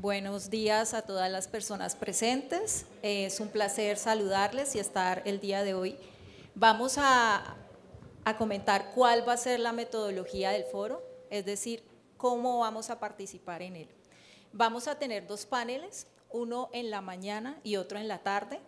Buenos días a todas las personas presentes. Es un placer saludarles y estar el día de hoy. Vamos a comentar cuál va a ser la metodología del foro, es decir, cómo vamos a participar en él. Vamos a tener dos paneles, uno en la mañana y otro en la tarde,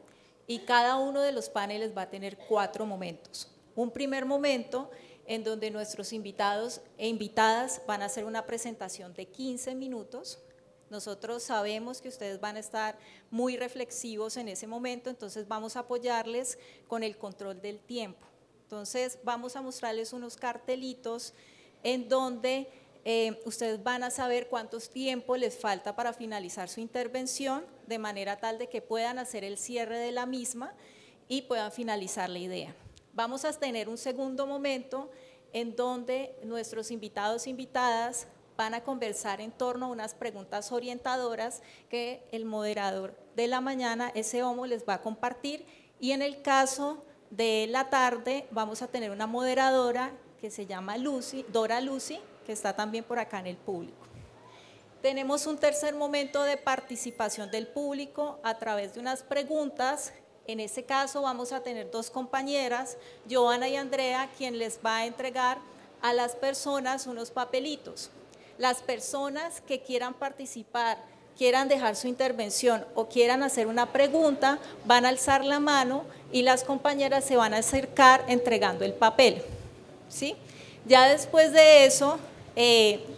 y cada uno de los paneles va a tener 4 momentos. Un primer momento en donde nuestros invitados e invitadas van a hacer una presentación de 15 minutos. Nosotros sabemos que ustedes van a estar muy reflexivos en ese momento, entonces vamos a apoyarles con el control del tiempo. Entonces vamos a mostrarles unos cartelitos en donde ustedes van a saber cuánto tiempo les falta para finalizar su intervención, de manera tal de que puedan hacer el cierre de la misma y puedan finalizar la idea. Vamos a tener un segundo momento en donde nuestros invitados e invitadas van a conversar en torno a unas preguntas orientadoras que el moderador de la mañana, ese homo, les va a compartir, y en el caso de la tarde vamos a tener una moderadora que se llama Dora Lucy, que está también por acá en el público. Tenemos un tercer momento de participación del público a través de unas preguntas. En ese caso vamos a tener 2 compañeras, Joana y Andrea, quien les va a entregar a las personas unos papelitos. Las personas que quieran participar, quieran dejar su intervención o quieran hacer una pregunta, van a alzar la mano y las compañeras se van a acercar entregando el papel, ¿sí? Ya después de eso,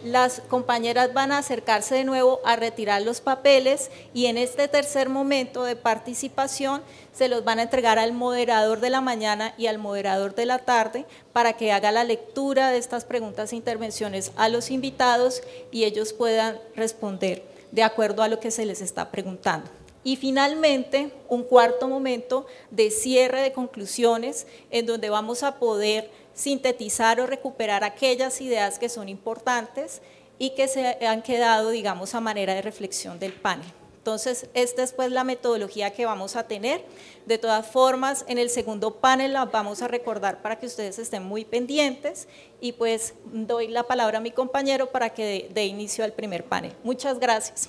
las compañeras van a acercarse de nuevo a retirar los papeles, y en este tercer momento de participación se los van a entregar al moderador de la mañana y al moderador de la tarde para que haga la lectura de estas preguntas e intervenciones a los invitados y ellos puedan responder de acuerdo a lo que se les está preguntando. Y finalmente, un cuarto momento de cierre de conclusiones en donde vamos a poder sintetizar o recuperar aquellas ideas que son importantes y que se han quedado, digamos, a manera de reflexión del panel. Entonces, esta es pues la metodología que vamos a tener. De todas formas, en el segundo panel la vamos a recordar para que ustedes estén muy pendientes, y pues doy la palabra a mi compañero para que dé inicio al primer panel. Muchas gracias.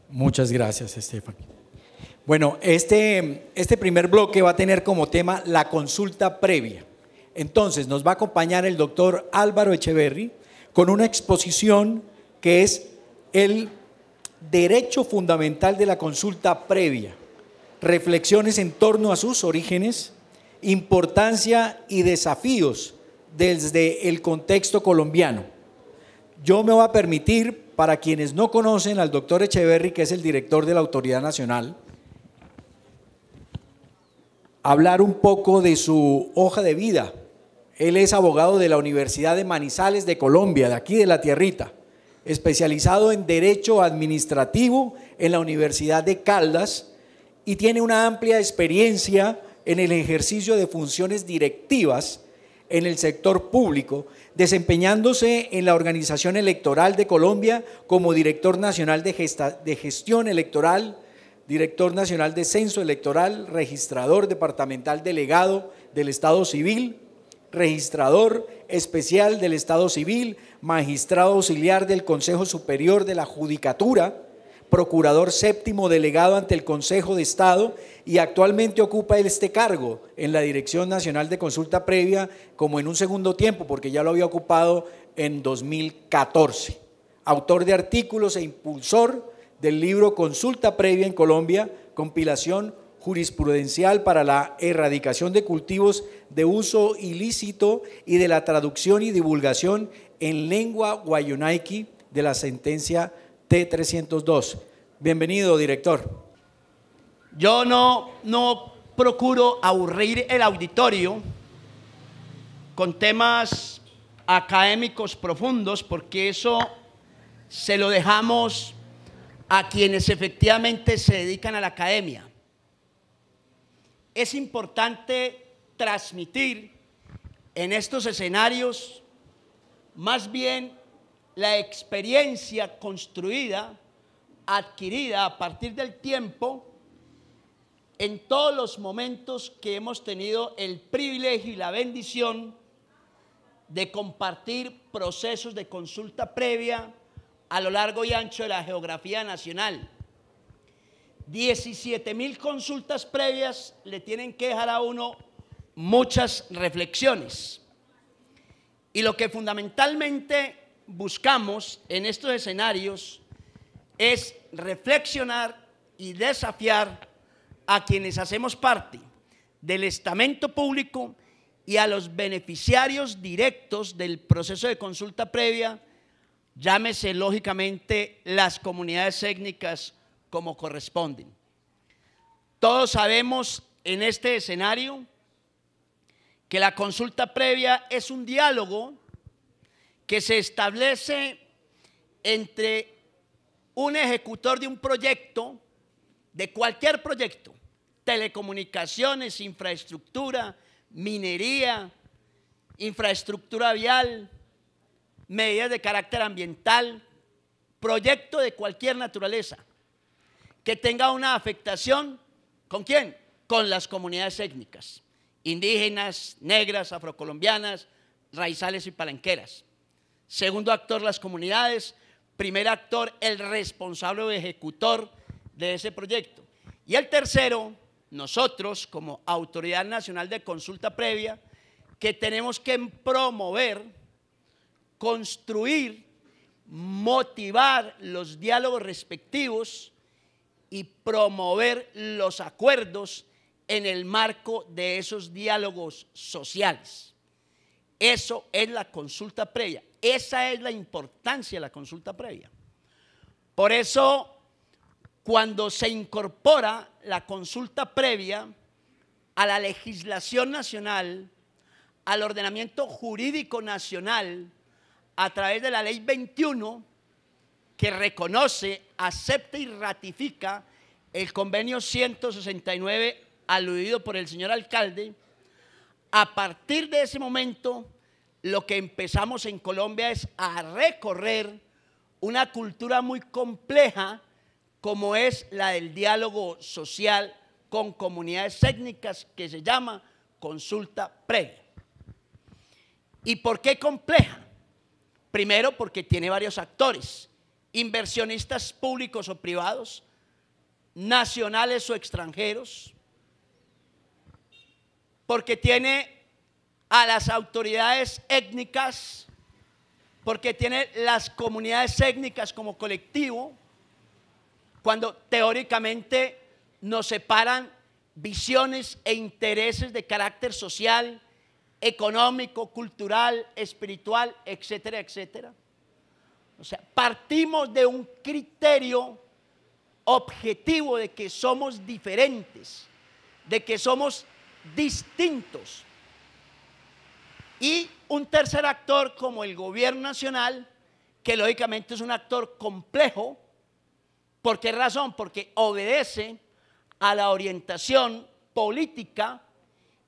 Muchas gracias, Stephanie. Bueno, este primer bloque va a tener como tema la consulta previa. Entonces nos va a acompañar el doctor Álvaro Echeverry con una exposición que es el derecho fundamental de la consulta previa, reflexiones en torno a sus orígenes, importancia y desafíos desde el contexto colombiano. Yo me voy a permitir, para quienes no conocen al doctor Echeverry, que es el director de la Autoridad Nacional, hablar un poco de su hoja de vida. Él es abogado de la Universidad de Manizales de Colombia, de aquí de la tierrita, especializado en Derecho Administrativo en la Universidad de Caldas, y tiene una amplia experiencia en el ejercicio de funciones directivas en el sector público, desempeñándose en la Organización Electoral de Colombia como Director Nacional de Gestión Electoral, Director Nacional de Censo Electoral, Registrador Departamental Delegado del Estado Civil, Registrador Especial del Estado Civil, Magistrado Auxiliar del Consejo Superior de la Judicatura, Procurador Séptimo Delegado ante el Consejo de Estado, y actualmente ocupa este cargo en la Dirección Nacional de Consulta Previa como en un segundo tiempo, porque ya lo había ocupado en 2014. Autor de artículos e impulsor del libro Consulta Previa en Colombia, compilación jurisprudencial para la erradicación de cultivos de uso ilícito y de la traducción y divulgación en lengua guayunaiki de la sentencia T-302. Bienvenido, director. Yo no procuro aburrir el auditorio con temas académicos profundos, porque eso se lo dejamos a quienes efectivamente se dedican a la academia. Es importante transmitir en estos escenarios más bien la experiencia construida, adquirida a partir del tiempo, en todos los momentos que hemos tenido el privilegio y la bendición de compartir procesos de consulta previa a lo largo y ancho de la geografía nacional. 17.000 consultas previas le tienen que dejar a uno muchas reflexiones. Y lo que fundamentalmente buscamos en estos escenarios es reflexionar y desafiar a quienes hacemos parte del estamento público y a los beneficiarios directos del proceso de consulta previa, llámese lógicamente las comunidades étnicas como corresponden. Todos sabemos en este escenario que la consulta previa es un diálogo que se establece entre un ejecutor de un proyecto, de cualquier proyecto, telecomunicaciones, infraestructura, minería, infraestructura vial, medidas de carácter ambiental, proyecto de cualquier naturaleza, que tenga una afectación, ¿con quién? Con las comunidades étnicas, indígenas, negras, afrocolombianas, raizales y palenqueras. Segundo actor, las comunidades. Primer actor, el responsable o ejecutor de ese proyecto. Y el tercero, nosotros como Autoridad Nacional de Consulta Previa, que tenemos que promover, construir, motivar los diálogos respectivos y promover los acuerdos en el marco de esos diálogos sociales. Eso es la consulta previa. Esa es la importancia de la consulta previa. Por eso, cuando se incorpora la consulta previa a la legislación nacional, al ordenamiento jurídico nacional, a través de la Ley 21, que reconoce, acepta y ratifica el convenio 169 aludido por el señor alcalde, a partir de ese momento, lo que empezamos en Colombia es a recorrer una cultura muy compleja como es la del diálogo social con comunidades étnicas, que se llama consulta previa. ¿Y por qué compleja? Primero, porque tiene varios actores, inversionistas públicos o privados, nacionales o extranjeros, porque tiene a las autoridades étnicas, porque tiene las comunidades étnicas como colectivo, cuando teóricamente nos separan visiones e intereses de carácter social, económico, cultural, espiritual, etcétera, etcétera. O sea, partimos de un criterio objetivo de que somos diferentes, de que somos distintos. Y un tercer actor como el gobierno nacional, que lógicamente es un actor complejo. ¿Por qué razón? Porque obedece a la orientación política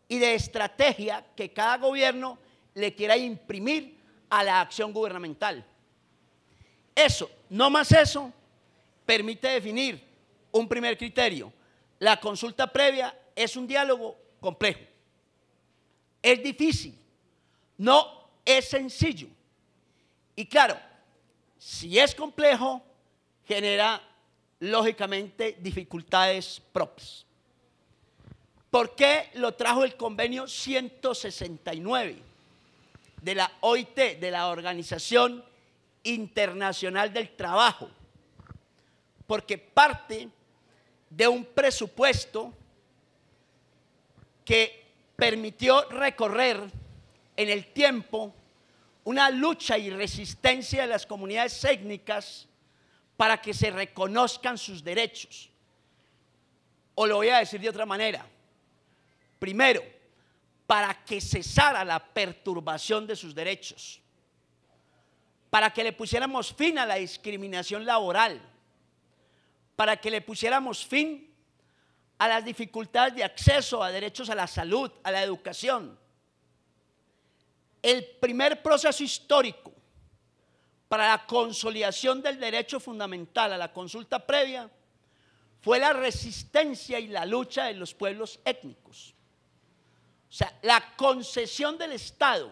y de estrategia que cada gobierno le quiera imprimir a la acción gubernamental. Eso, no más eso, permite definir un primer criterio. La consulta previa es un diálogo complejo. Es difícil, no es sencillo. Y claro, si es complejo, genera lógicamente dificultades propias. ¿Por qué lo trajo el convenio 169 de la OIT, de la Organización Internacional del Trabajo? Porque parte de un presupuesto que permitió recorrer en el tiempo una lucha y resistencia de las comunidades étnicas para que se reconozcan sus derechos. O lo voy a decir de otra manera. Primero, para que cesara la perturbación de sus derechos, para que le pusiéramos fin a la discriminación laboral, para que le pusiéramos fin a las dificultades de acceso a derechos a la salud, a la educación. El primer proceso histórico para la consolidación del derecho fundamental a la consulta previa fue la resistencia y la lucha de los pueblos étnicos. O sea, la concesión del Estado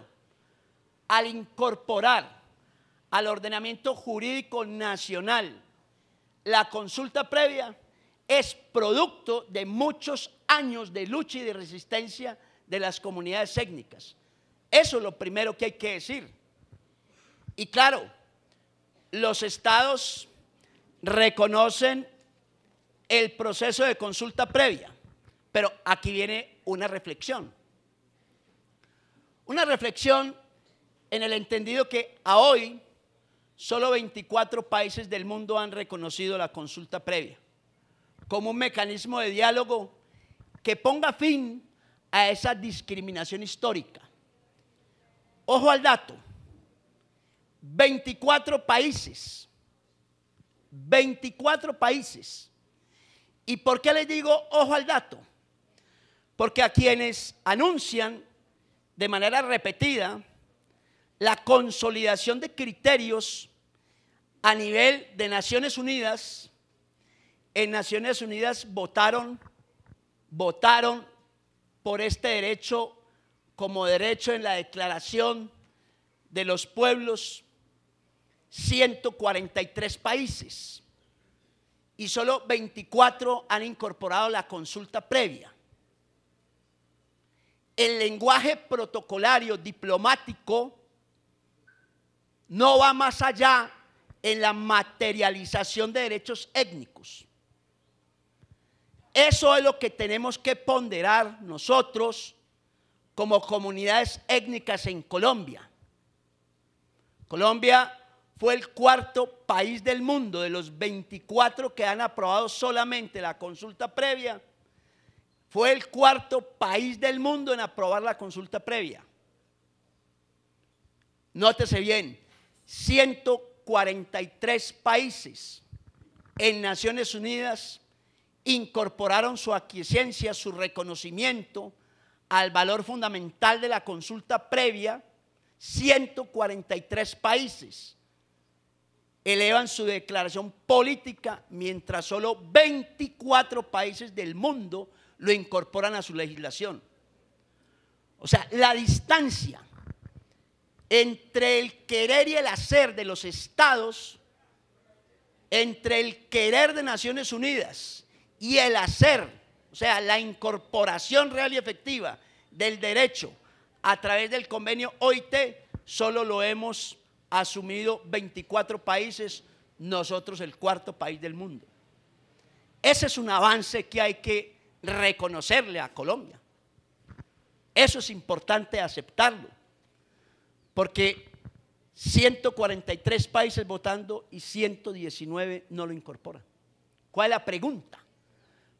al incorporar al ordenamiento jurídico nacional. La consulta previa es producto de muchos años de lucha y de resistencia de las comunidades étnicas. Eso es lo primero que hay que decir. Y claro, los estados reconocen el proceso de consulta previa, pero aquí viene una reflexión. Una reflexión en el entendido que a hoy solo 24 países del mundo han reconocido la consulta previa como un mecanismo de diálogo que ponga fin a esa discriminación histórica. Ojo al dato, 24 países. ¿Y por qué les digo ojo al dato? Porque a quienes anuncian de manera repetida la consolidación de criterios a nivel de Naciones Unidas, en Naciones Unidas votaron por este derecho como derecho en la Declaración de los Pueblos 143 países y solo 24 han incorporado la consulta previa. El lenguaje protocolario diplomático no va más allá en la materialización de derechos étnicos. Eso es lo que tenemos que ponderar nosotros como comunidades étnicas en Colombia. Colombia fue el cuarto país del mundo de los 24 que han aprobado solamente la consulta previa. Fue el cuarto país del mundo en aprobar la consulta previa. Nótese bien, 143 países en Naciones Unidas incorporaron su aquiescencia, su reconocimiento al valor fundamental de la consulta previa. 143 países elevan su declaración política, mientras solo 24 países del mundo lo incorporan a su legislación. O sea, la distancia entre el querer y el hacer de los estados, entre el querer de Naciones Unidas y el hacer, o sea, la incorporación real y efectiva del derecho a través del convenio OIT, solo lo hemos asumido 24 países, nosotros el cuarto país del mundo. Ese es un avance que hay que reconocerle a Colombia. Eso es importante aceptarlo, porque 143 países votando y 119 no lo incorporan. ¿Cuál es la pregunta?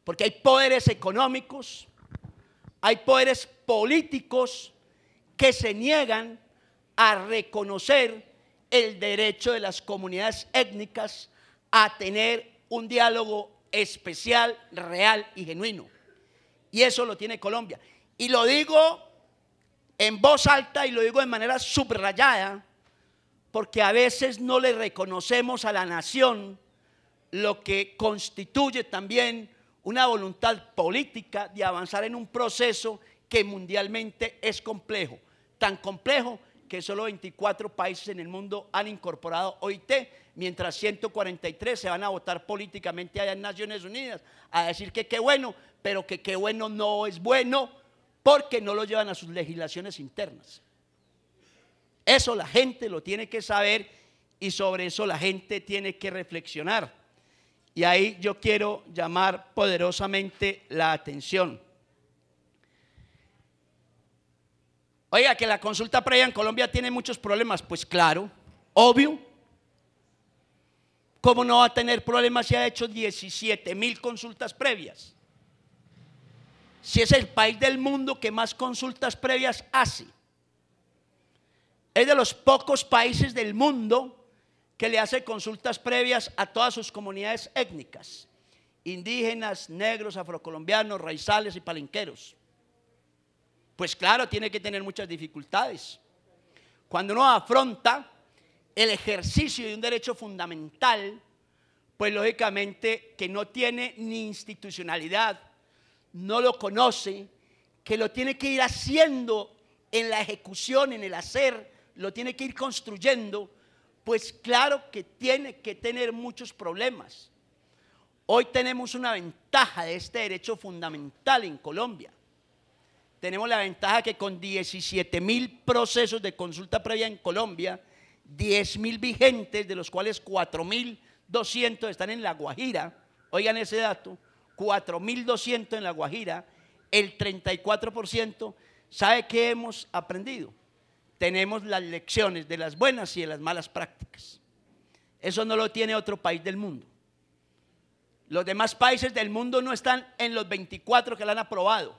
Porque hay poderes económicos, hay poderes políticos que se niegan a reconocer el derecho de las comunidades étnicas a tener un diálogo especial, real y genuino. Y eso lo tiene Colombia. Y lo digo en voz alta y lo digo de manera subrayada, porque a veces no le reconocemos a la nación lo que constituye también una voluntad política de avanzar en un proceso que mundialmente es complejo, tan complejo que solo 24 países en el mundo han incorporado OIT, mientras 143 se van a votar políticamente allá en Naciones Unidas, a decir que qué bueno, pero que qué bueno no es bueno, porque no lo llevan a sus legislaciones internas. Eso la gente lo tiene que saber y sobre eso la gente tiene que reflexionar. Y ahí yo quiero llamar poderosamente la atención. Oiga, que la consulta previa en Colombia tiene muchos problemas. Pues claro, obvio. ¿Cómo no va a tener problemas si ha hecho 17.000 consultas previas? Si es el país del mundo que más consultas previas hace. Es de los pocos países del mundo que le hace consultas previas a todas sus comunidades étnicas, indígenas, negros, afrocolombianos, raizales y palenqueros. Pues claro, tiene que tener muchas dificultades. Cuando uno afronta el ejercicio de un derecho fundamental, pues lógicamente que no tiene ni institucionalidad, no lo conoce, que lo tiene que ir haciendo en la ejecución, en el hacer, lo tiene que ir construyendo, Pues claro que tiene que tener muchos problemas. Hoy tenemos una ventaja de este derecho fundamental en Colombia. Tenemos la ventaja que con 17.000 procesos de consulta previa en Colombia, 10.000 vigentes, de los cuales 4.200 están en La Guajira, oigan ese dato, 4.200 en La Guajira, el 34%, ¿sabe qué hemos aprendido? Tenemos las lecciones de las buenas y de las malas prácticas. Eso no lo tiene otro país del mundo. Los demás países del mundo no están en los 24 que la han aprobado.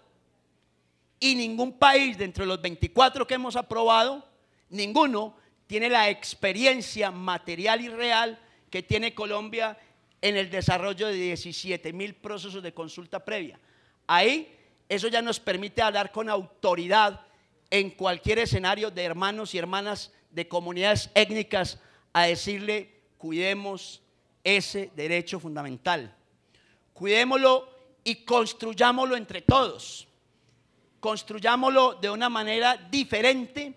Y ningún país dentro de los 24 que hemos aprobado, ninguno tiene la experiencia material y real que tiene Colombia en el desarrollo de 17.000 procesos de consulta previa. Ahí, eso ya nos permite hablar con autoridad en cualquier escenario de hermanos y hermanas de comunidades étnicas a decirle, cuidemos ese derecho fundamental. Cuidémoslo y construyámoslo entre todos. Construyámoslo de una manera diferente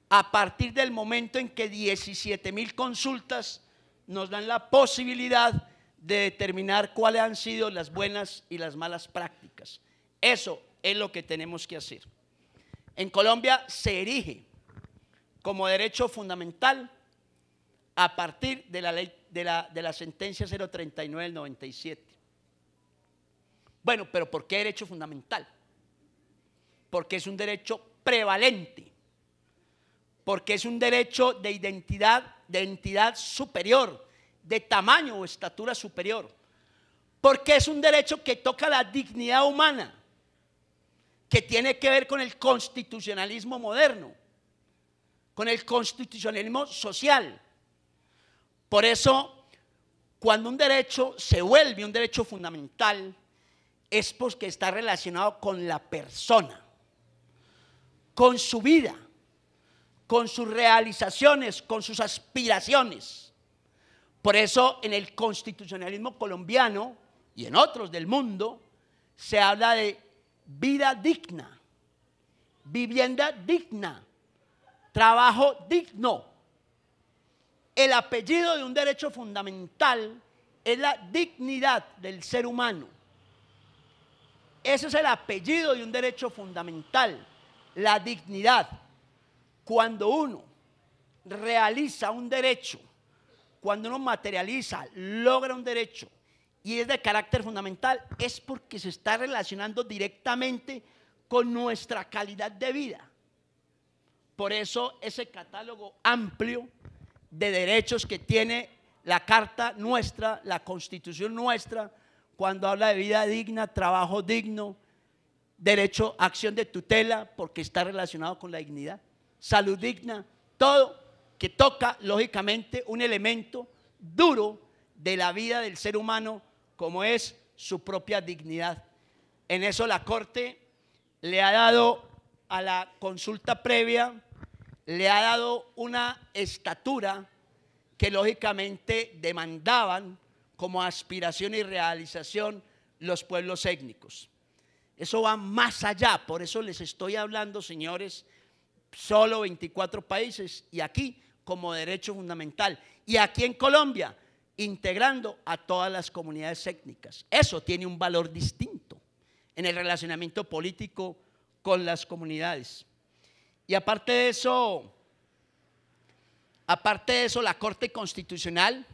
a partir del momento en que 17.000 consultas nos dan la posibilidad de determinar cuáles han sido las buenas y las malas prácticas. Eso es lo que tenemos que hacer. En Colombia se erige como derecho fundamental a partir de la ley de la sentencia 039 del 97. Bueno, pero ¿por qué derecho fundamental? Porque es un derecho prevalente, porque es un derecho de entidad superior, de tamaño o estatura superior, porque es un derecho que toca la dignidad humana, que tiene que ver con el constitucionalismo moderno, con el constitucionalismo social. Por eso, cuando un derecho se vuelve un derecho fundamental, es porque está relacionado con la persona, con su vida, con sus realizaciones, con sus aspiraciones. Por eso en el constitucionalismo colombiano y en otros del mundo se habla de vida digna, vivienda digna, trabajo digno. El apellido de un derecho fundamental es la dignidad del ser humano. Ese es el apellido de un derecho fundamental, la dignidad. Cuando uno realiza un derecho, cuando uno materializa, logra un derecho y es de carácter fundamental, es porque se está relacionando directamente con nuestra calidad de vida. Por eso ese catálogo amplio de derechos que tiene la Carta nuestra, la Constitución nuestra, cuando habla de vida digna, trabajo digno, derecho a acción de tutela, porque está relacionado con la dignidad, salud digna, todo que toca lógicamente un elemento duro de la vida del ser humano como es su propia dignidad. En eso la Corte le ha dado a la consulta previa, le ha dado una estatura que lógicamente demandaban como aspiración y realización los pueblos étnicos. Eso va más allá, por eso les estoy hablando, señores, solo 24 países y aquí como derecho fundamental. Y aquí en Colombia, integrando a todas las comunidades étnicas. Eso tiene un valor distinto en el relacionamiento político con las comunidades. Y aparte de eso, la Corte Constitucional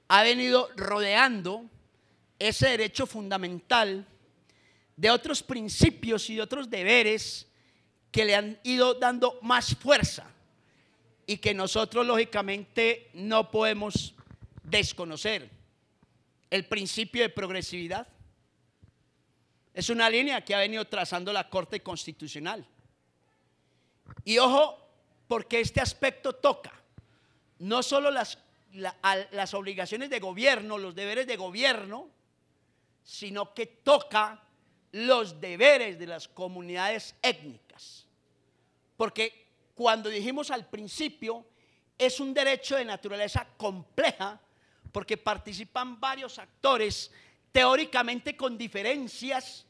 ha venido rodeando ese derecho fundamental de otros principios y de otros deberes que le han ido dando más fuerza y que nosotros lógicamente no podemos desconocer. El principio de progresividad es una línea que ha venido trazando la Corte Constitucional. Y ojo, porque este aspecto toca no solo las obligaciones de gobierno, los deberes de gobierno, sino que toca los deberes de las comunidades étnicas. Porque cuando dijimos al principio, es un derecho de naturaleza compleja, porque participan varios actores, teóricamente con diferencias.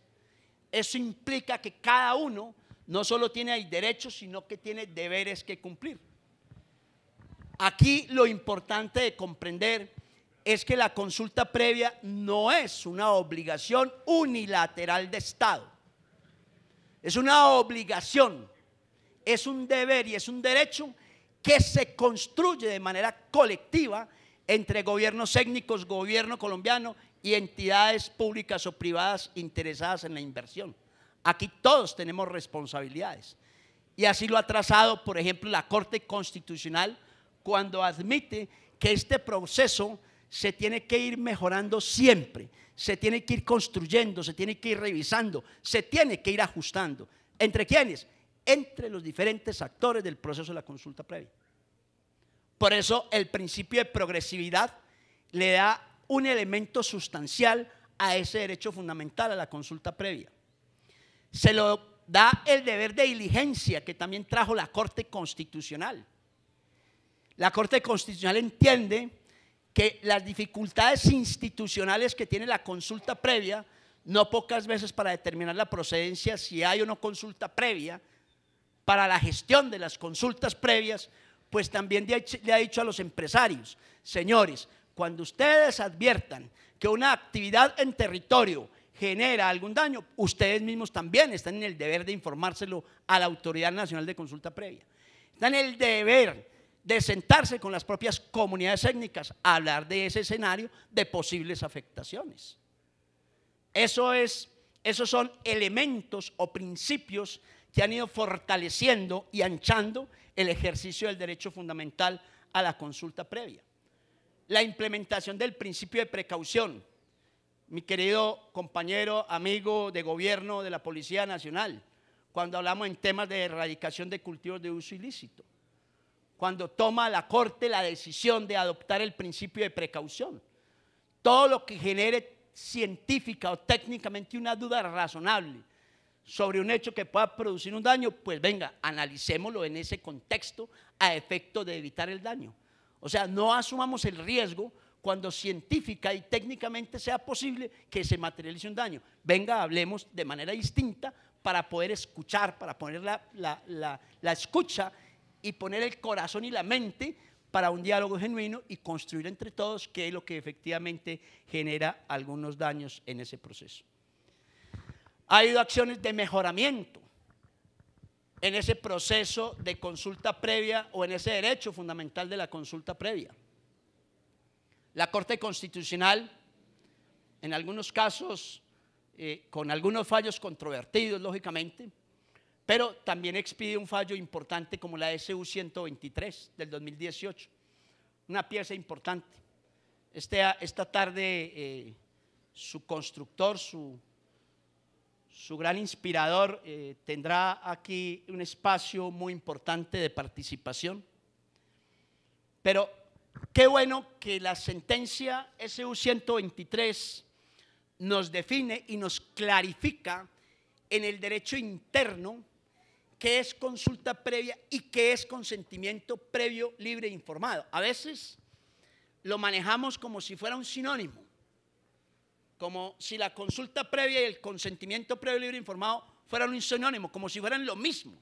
Eso implica que cada uno no solo tiene derechos, sino que tiene deberes que cumplir. Aquí lo importante de comprender es que la consulta previa no es una obligación unilateral de Estado. Es una obligación, es un deber y es un derecho que se construye de manera colectiva entre gobiernos étnicos, gobierno colombiano y entidades públicas o privadas interesadas en la inversión. Aquí todos tenemos responsabilidades. Y así lo ha trazado, por ejemplo, la Corte Constitucional cuando admite que este proceso se tiene que ir mejorando siempre, se tiene que ir construyendo, se tiene que ir revisando, se tiene que ir ajustando. ¿Entre quiénes? Entre los diferentes actores del proceso de la consulta previa. Por eso el principio de progresividad le da un elemento sustancial a ese derecho fundamental a la consulta previa. Se lo da el deber de diligencia que también trajo la Corte Constitucional. La Corte Constitucional entiende que las dificultades institucionales que tiene la consulta previa, no pocas veces para determinar la procedencia, si hay o no consulta previa, para la gestión de las consultas previas, pues también le ha dicho a los empresarios, señores, cuando ustedes adviertan que una actividad en territorio genera algún daño, ustedes mismos también están en el deber de informárselo a la Autoridad Nacional de Consulta Previa. Están en el deber de sentarse con las propias comunidades étnicas a hablar de ese escenario de posibles afectaciones. Esos son elementos o principios que han ido fortaleciendo y anchando el ejercicio del derecho fundamental a la consulta previa. La implementación del principio de precaución. Mi querido compañero, amigo de gobierno de la Policía Nacional, cuando hablamos en temas de erradicación de cultivos de uso ilícito, cuando toma la Corte la decisión de adoptar el principio de precaución, todo lo que genere científica o técnicamente una duda razonable sobre un hecho que pueda producir un daño, pues venga, analicémoslo en ese contexto a efecto de evitar el daño. O sea, no asumamos el riesgo cuando científica y técnicamente sea posible que se materialice un daño. Venga, hablemos de manera distinta para poder escuchar, para poner la escucha y poner el corazón y la mente para un diálogo genuino y construir entre todos qué es lo que efectivamente genera algunos daños en ese proceso. Ha habido acciones de mejoramiento en ese proceso de consulta previa o en ese derecho fundamental de la consulta previa. La Corte Constitucional, en algunos casos, con algunos fallos controvertidos, lógicamente, pero también expide un fallo importante como la SU 123 del 2018, una pieza importante. Esta tarde su constructor, su gran inspirador, tendrá aquí un espacio muy importante de participación. Pero qué bueno que la sentencia SU 123 nos define y nos clarifica en el derecho interno qué es consulta previa y qué es consentimiento previo, libre e informado. A veces lo manejamos como si fuera un sinónimo, como si la consulta previa y el consentimiento previo, libre e informado fueran un sinónimo, como si fueran lo mismo.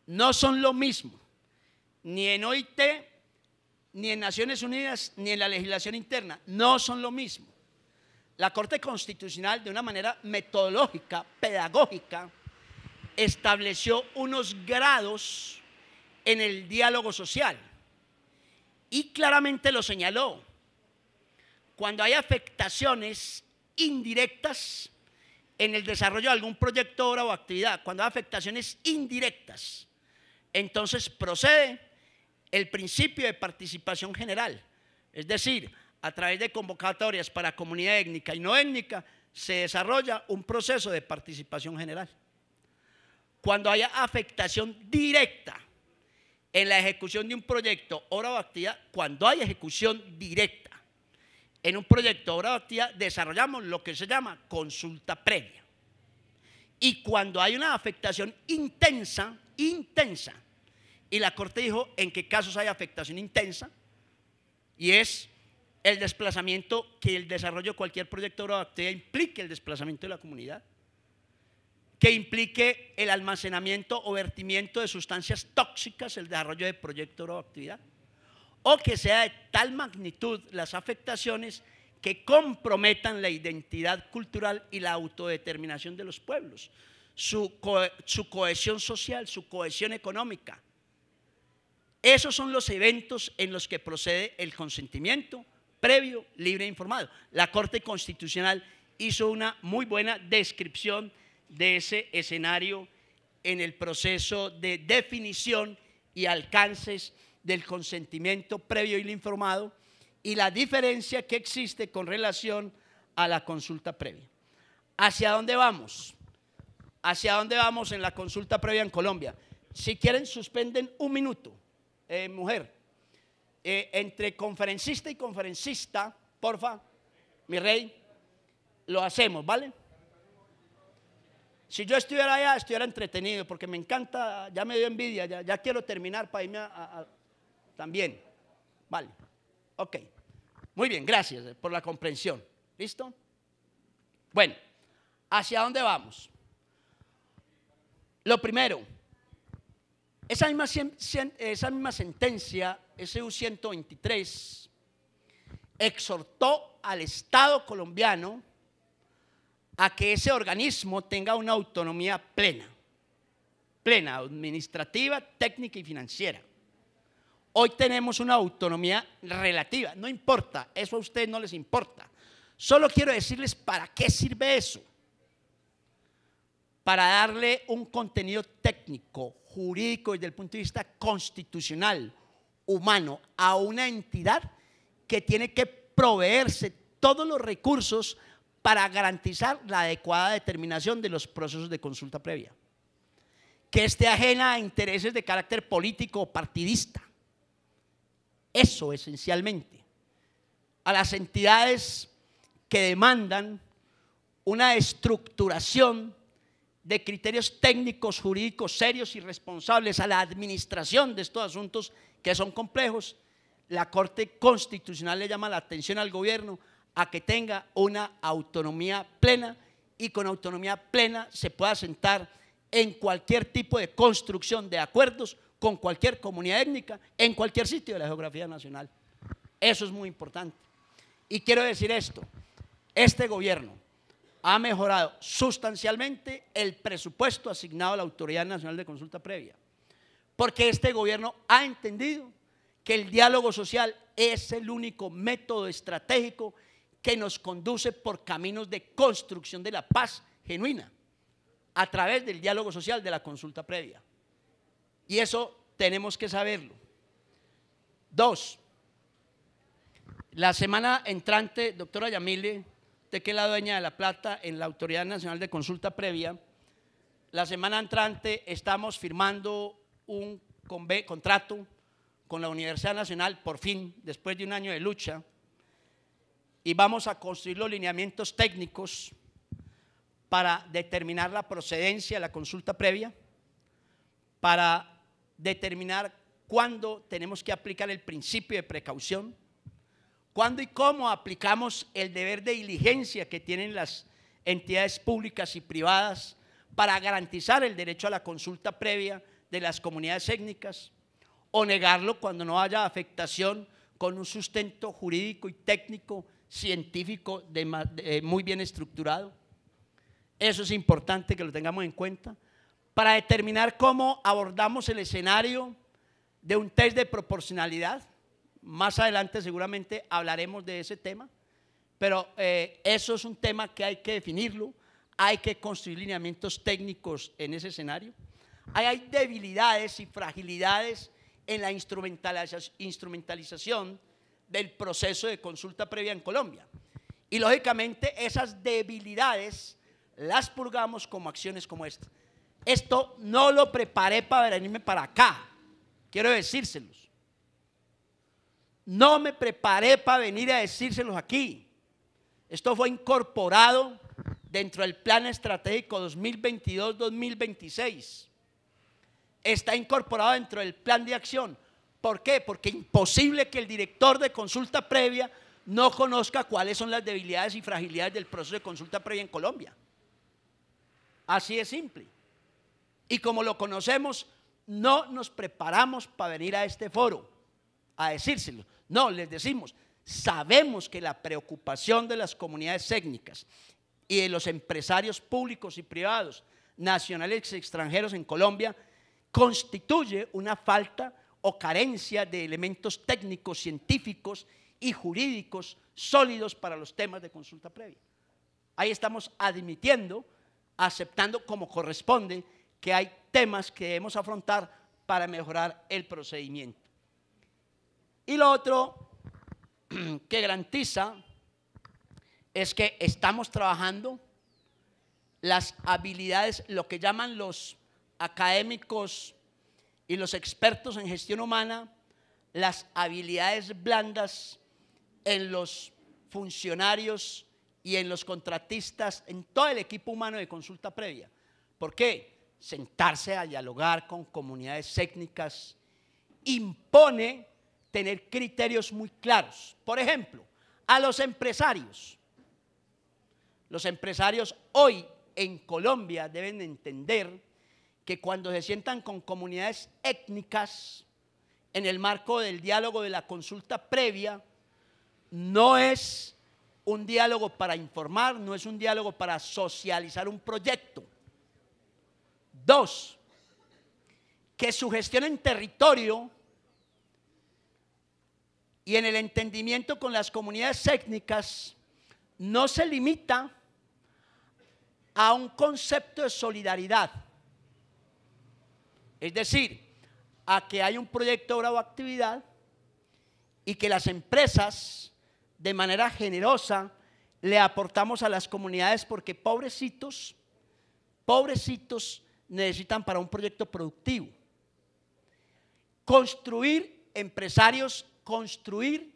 No son lo mismo, ni en OIT, ni en Naciones Unidas, ni en la legislación interna, no son lo mismo. La Corte Constitucional, de una manera metodológica, pedagógica, estableció unos grados en el diálogo social y claramente lo señaló. Cuando hay afectaciones indirectas en el desarrollo de algún proyecto, obra o actividad, cuando hay afectaciones indirectas, entonces procede el principio de participación general, es decir, a través de convocatorias para comunidad étnica y no étnica, se desarrolla un proceso de participación general. Cuando haya afectación directa en la ejecución de un proyecto, obra o actividad, cuando hay ejecución directa en un proyecto, obra o actividad, desarrollamos lo que se llama consulta previa. Y cuando hay una afectación intensa, y la Corte dijo en qué casos hay afectación intensa, y es el desplazamiento, que el desarrollo de cualquier proyecto o actividad implique el desplazamiento de la comunidad, que implique el almacenamiento o vertimiento de sustancias tóxicas, el desarrollo de proyecto o actividad, o que sea de tal magnitud las afectaciones que comprometan la identidad cultural y la autodeterminación de los pueblos, su cohesión social, su cohesión económica. Esos son los eventos en los que procede el consentimiento previo, libre e informado. La Corte Constitucional hizo una muy buena descripción de ese escenario en el proceso de definición y alcances del consentimiento previo y informado, y la diferencia que existe con relación a la consulta previa. ¿Hacia dónde vamos? ¿Hacia dónde vamos en la consulta previa en Colombia? Si quieren, suspenden un minuto, mujer. Entre conferencista y conferencista, porfa, mi rey, lo hacemos, ¿vale? Si yo estuviera allá, estuviera entretenido, porque me encanta, ya me dio envidia, ya quiero terminar para irme también. Vale, ok. Muy bien, gracias por la comprensión. ¿Listo? Bueno, ¿hacia dónde vamos? Lo primero, esa misma sentencia, SU 123, exhortó al Estado colombiano a que ese organismo tenga una autonomía plena, administrativa, técnica y financiera. Hoy tenemos una autonomía relativa, no importa, eso a ustedes no les importa. Solo quiero decirles para qué sirve eso. Para darle un contenido técnico, jurídico desde el punto de vista constitucional, humano, a una entidad que tiene que proveerse todos los recursos para garantizar la adecuada determinación de los procesos de consulta previa, que esté ajena a intereses de carácter político o partidista. Eso esencialmente. A las entidades que demandan una estructuración de criterios técnicos, jurídicos, serios y responsables a la administración de estos asuntos que son complejos, la Corte Constitucional le llama la atención al gobierno a que tenga una autonomía plena, y con autonomía plena se pueda sentar en cualquier tipo de construcción de acuerdos con cualquier comunidad étnica en cualquier sitio de la geografía nacional. Eso es muy importante. Y quiero decir esto, este gobierno ha mejorado sustancialmente el presupuesto asignado a la Autoridad Nacional de Consulta Previa, porque este gobierno ha entendido que el diálogo social es el único método estratégico que nos conduce por caminos de construcción de la paz genuina a través del diálogo social de la consulta previa. Y eso tenemos que saberlo. 2. La semana entrante, doctora Yamile, usted que es la dueña de la plata en la Autoridad Nacional de Consulta Previa, la semana entrante estamos firmando un contrato con la Universidad Nacional, por fin, después de un año de lucha, y vamos a construir los lineamientos técnicos para determinar la procedencia de la consulta previa, para determinar cuándo tenemos que aplicar el principio de precaución, cuándo y cómo aplicamos el deber de diligencia que tienen las entidades públicas y privadas para garantizar el derecho a la consulta previa de las comunidades étnicas, o negarlo cuando no haya afectación con un sustento jurídico y técnico científico muy bien estructurado. Eso es importante que lo tengamos en cuenta para determinar cómo abordamos el escenario de un test de proporcionalidad. Más adelante seguramente hablaremos de ese tema, pero eso es un tema que hay que definirlo, hay que construir lineamientos técnicos en ese escenario. Hay debilidades y fragilidades en la instrumentalización del proceso de consulta previa en Colombia. Y lógicamente esas debilidades las purgamos como acciones como esta. Esto no lo preparé para venirme para acá, quiero decírselos. No me preparé para venir a decírselos aquí. Esto fue incorporado dentro del Plan Estratégico 2022-2026. Está incorporado dentro del Plan de Acción. ¿Por qué? Porque es imposible que el director de consulta previa no conozca cuáles son las debilidades y fragilidades del proceso de consulta previa en Colombia. Así de simple. Y como lo conocemos, no nos preparamos para venir a este foro a decírselo. No, les decimos, sabemos que la preocupación de las comunidades étnicas y de los empresarios públicos y privados, nacionales y extranjeros en Colombia, constituye una falta o carencia de elementos técnicos, científicos y jurídicos sólidos para los temas de consulta previa. Ahí estamos admitiendo, aceptando como corresponde, que hay temas que debemos afrontar para mejorar el procedimiento. Y lo otro que garantiza es que estamos trabajando las habilidades, lo que llaman los académicos y los expertos en gestión humana, las habilidades blandas en los funcionarios y en los contratistas, en todo el equipo humano de consulta previa. ¿Por qué? Sentarse a dialogar con comunidades étnicas impone tener criterios muy claros. Por ejemplo, a los empresarios hoy en Colombia deben entender que cuando se sientan con comunidades étnicas en el marco del diálogo de la consulta previa, no es un diálogo para informar, no es un diálogo para socializar un proyecto. 2, que su gestión en territorio y en el entendimiento con las comunidades étnicas no se limita a un concepto de solidaridad. Es decir, a que hay un proyecto, obra o actividad y que las empresas de manera generosa le aportamos a las comunidades porque pobrecitos necesitan para un proyecto productivo. Construir, empresarios, construir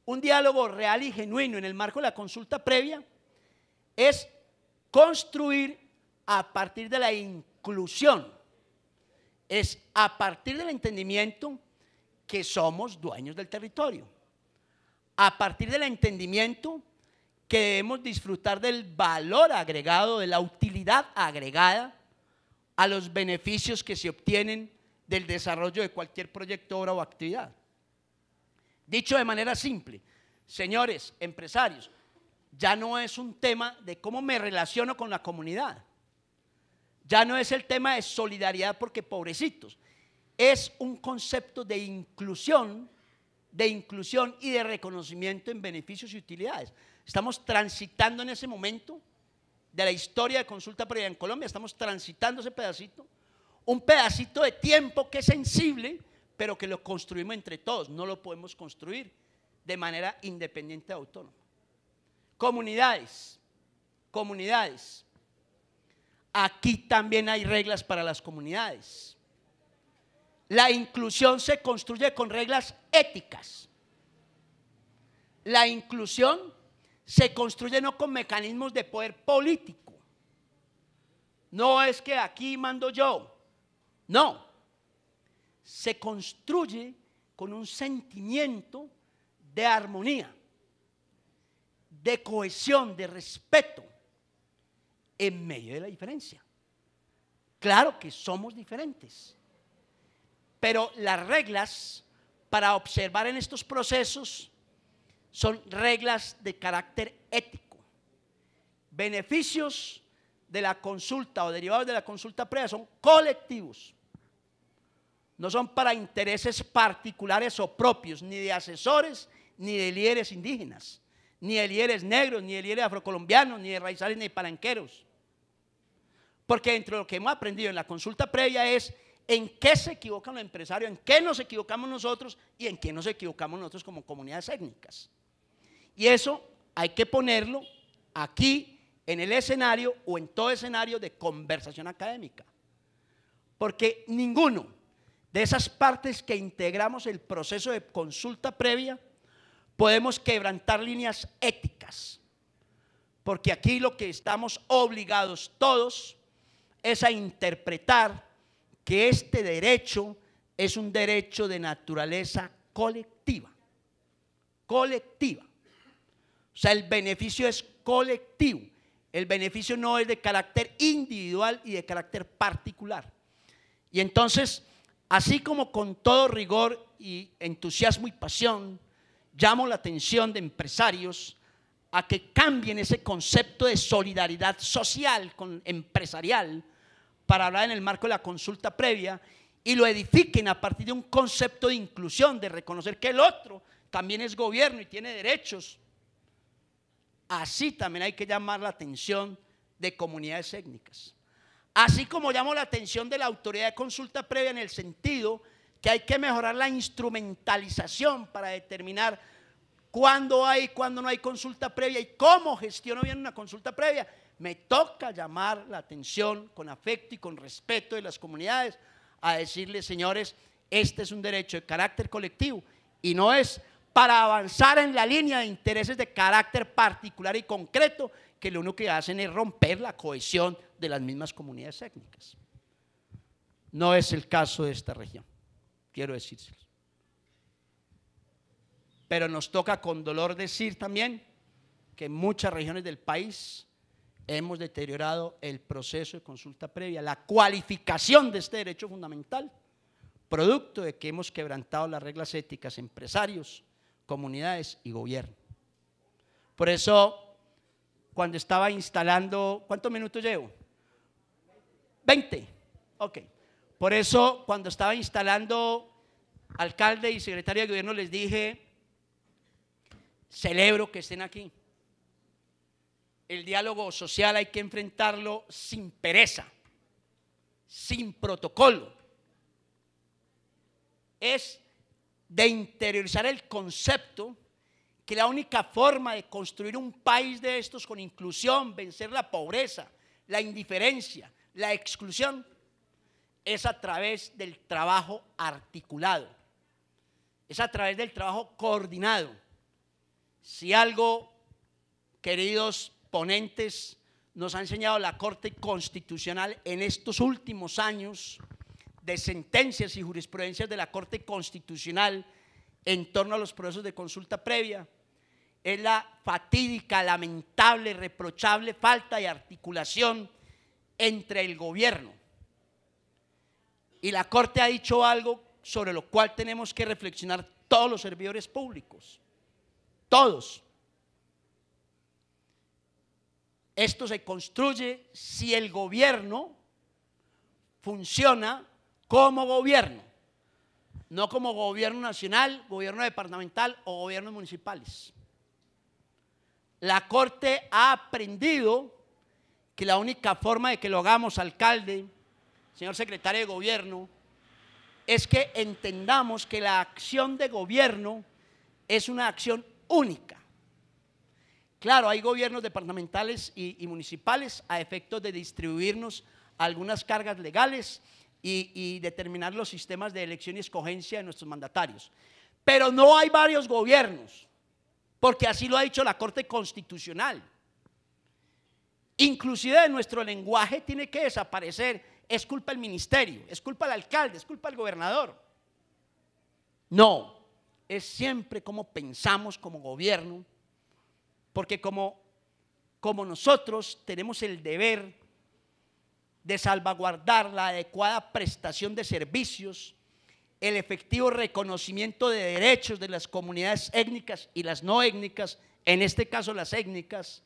un diálogo real y genuino en el marco de la consulta previa es construir a partir de la inclusión, es a partir del entendimiento que somos dueños del territorio, a partir del entendimiento que debemos disfrutar del valor agregado, de la utilidad agregada a los beneficios que se obtienen del desarrollo de cualquier proyecto, obra o actividad. Dicho de manera simple, señores empresarios, ya no es un tema de cómo me relaciono con la comunidad, ya no es el tema de solidaridad porque pobrecitos, es un concepto de inclusión y de reconocimiento en beneficios y utilidades. Estamos transitando en ese momento de la historia de consulta previa en Colombia, estamos transitando ese pedacito, un pedacito de tiempo que es sensible, pero que lo construimos entre todos, no lo podemos construir de manera independiente y autónoma. Comunidades, aquí también hay reglas para las comunidades. La inclusión se construye con reglas éticas. La inclusión se construye no con mecanismos de poder político. No es que aquí mando yo, no. Se construye con un sentimiento de armonía, de cohesión, de respeto, en medio de la diferencia. Claro que somos diferentes, pero las reglas para observar en estos procesos son reglas de carácter ético. Beneficios de la consulta o derivados de la consulta previa son colectivos. No son para intereses particulares o propios, ni de asesores, ni de líderes indígenas, ni de líderes negros, ni de líderes afrocolombianos, ni de raizales, ni de palanqueros. Porque dentro de lo que hemos aprendido en la consulta previa es en qué se equivocan los empresarios, en qué nos equivocamos nosotros y en qué nos equivocamos nosotros como comunidades étnicas. Y eso hay que ponerlo aquí en el escenario o en todo escenario de conversación académica. Porque ninguno de esas partes que integramos el proceso de consulta previa podemos quebrantar líneas éticas. Porque aquí lo que estamos obligados todos es a interpretar que este derecho es un derecho de naturaleza colectiva. Colectiva. O sea, el beneficio es colectivo. El beneficio no es de carácter individual y de carácter particular. Y entonces, Así como con todo rigor y entusiasmo y pasión, llamo la atención de empresarios a que cambien ese concepto de solidaridad social empresarial para hablar en el marco de la consulta previa y lo edifiquen a partir de un concepto de inclusión, de reconocer que el otro también es gobierno y tiene derechos. Así también hay que llamar la atención de comunidades étnicas. Así como llamo la atención de la autoridad de consulta previa en el sentido que hay que mejorar la instrumentalización para determinar cuándo hay y cuándo no hay consulta previa y cómo gestiono bien una consulta previa. Me toca llamar la atención con afecto y con respeto de las comunidades a decirles, señores, este es un derecho de carácter colectivo y no es para avanzar en la línea de intereses de carácter particular y concreto que lo único que hacen es romper la cohesión de las mismas comunidades étnicas. No es el caso de esta región, quiero decírselo. Pero nos toca con dolor decir también que en muchas regiones del país hemos deteriorado el proceso de consulta previa, la cualificación de este derecho fundamental, producto de que hemos quebrantado las reglas éticas empresarios, comunidades y gobierno. Por eso, cuando estaba instalando, ¿cuántos minutos llevo? 20, ok. Por eso, cuando estaba instalando alcalde y secretario de gobierno, les dije, celebro que estén aquí. El diálogo social hay que enfrentarlo sin pereza, sin protocolo. Es de interiorizar el concepto que la única forma de construir un país de estos con inclusión, vencer la pobreza, la indiferencia, la exclusión, es a través del trabajo articulado, es a través del trabajo coordinado. Si algo, queridos ponentes, nos ha enseñado la Corte Constitucional en estos últimos años de sentencias y jurisprudencias de la Corte Constitucional en torno a los procesos de consulta previa, es la fatídica, lamentable, reprochable falta de articulación entre el gobierno. Y la Corte ha dicho algo sobre lo cual tenemos que reflexionar todos los servidores públicos, todos. Esto se construye si el gobierno funciona como gobierno, no como gobierno nacional, gobierno departamental o gobiernos municipales. La Corte ha aprendido que la única forma de que lo hagamos, alcalde, señor secretario de gobierno, es que entendamos que la acción de gobierno es una acción única. Claro, hay gobiernos departamentales y municipales a efectos de distribuirnos algunas cargas legales y determinar los sistemas de elección y escogencia de nuestros mandatarios. Pero no hay varios gobiernos, porque así lo ha dicho la Corte Constitucional. Inclusive de nuestro lenguaje tiene que desaparecer, es culpa del ministerio, es culpa del alcalde, es culpa del gobernador. No, es siempre como pensamos como gobierno, porque como nosotros tenemos el deber de salvaguardar la adecuada prestación de servicios, el efectivo reconocimiento de derechos de las comunidades étnicas y las no étnicas, en este caso las étnicas,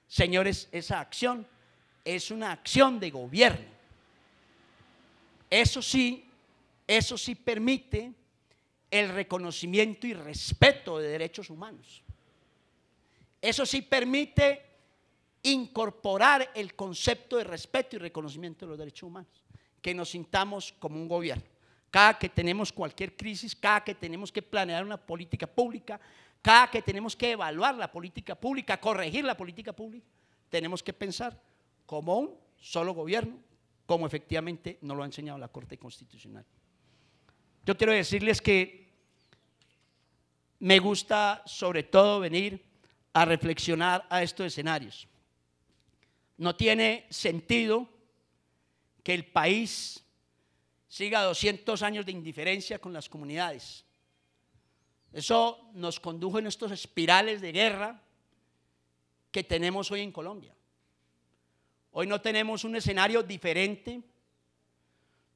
señores, esa acción es una acción de gobierno. Eso sí permite el reconocimiento y respeto de derechos humanos. Eso sí permite incorporar el concepto de respeto y reconocimiento de los derechos humanos, que nos sintamos como un gobierno. Cada que tenemos cualquier crisis, cada que tenemos que planear una política pública, cada que tenemos que evaluar la política pública, corregir la política pública, tenemos que pensar como un solo gobierno, como efectivamente nos lo ha enseñado la Corte Constitucional. Yo quiero decirles que me gusta sobre todo venir a reflexionar a estos escenarios. No tiene sentido que el país siga 200 años de indiferencia con las comunidades. Eso nos condujo en estos espirales de guerra que tenemos hoy en Colombia. Hoy no tenemos un escenario diferente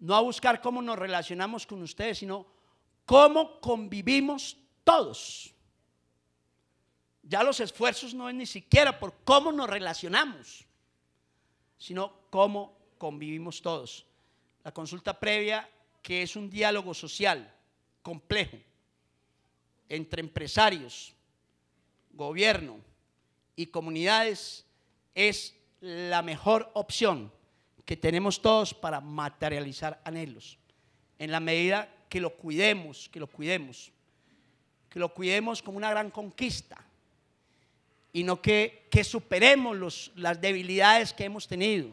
no a buscar cómo nos relacionamos con ustedes, sino cómo convivimos todos. Ya los esfuerzos no es ni siquiera por cómo nos relacionamos, sino cómo convivimos todos. La consulta previa, que es un diálogo social complejo entre empresarios, gobierno y comunidades, es la mejor opción que tenemos todos para materializar anhelos, en la medida que lo cuidemos, como una gran conquista, y no que superemos las debilidades que hemos tenido,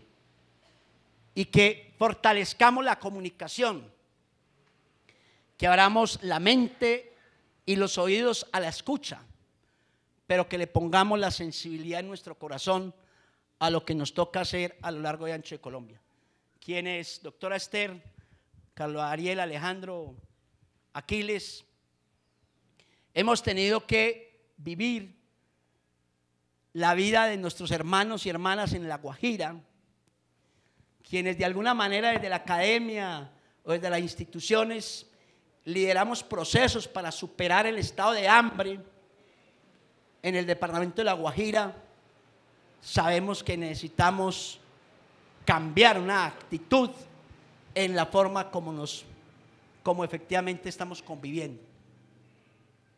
y que fortalezcamos la comunicación, que abramos la mente y los oídos a la escucha, pero que le pongamos la sensibilidad en nuestro corazón a lo que nos toca hacer a lo largo y ancho de Colombia. Quienes, doctora Esther, Carlos Ariel, Alejandro, Aquiles, hemos tenido que vivir la vida de nuestros hermanos y hermanas en La Guajira, quienes de alguna manera desde la academia o desde las instituciones lideramos procesos para superar el estado de hambre en el departamento de La Guajira. Sabemos que necesitamos cambiar una actitud en la forma como efectivamente estamos conviviendo.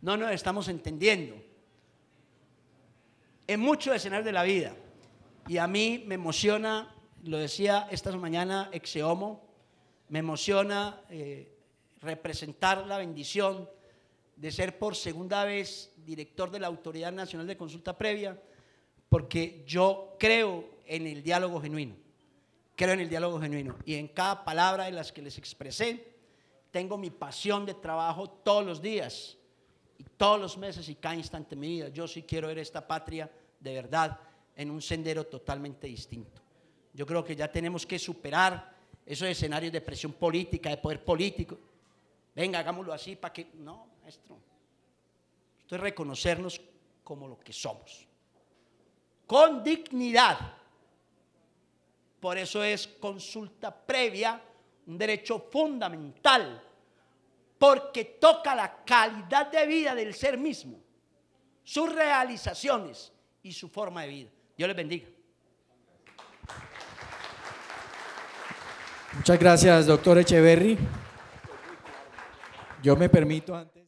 No nos estamos entendiendo en muchos escenarios de la vida, y a mí me emociona, lo decía esta mañana Exeomo, me emociona representar la bendición de ser por segunda vez director de la Autoridad Nacional de Consulta Previa, porque yo creo en el diálogo genuino, y en cada palabra de las que les expresé tengo mi pasión de trabajo todos los días y todos los meses y cada instante de mi vida. Yo sí quiero ver esta patria de verdad en un sendero totalmente distinto. Yo creo que ya tenemos que superar esos escenarios de presión política, de poder político. Venga, hagámoslo así para que… No, maestro. Esto es reconocernos como lo que somos, con dignidad. Por eso es consulta previa un derecho fundamental, porque toca la calidad de vida del ser mismo, sus realizaciones y su forma de vida. Dios les bendiga. Muchas gracias, doctor Echeverry. Yo me permito antes…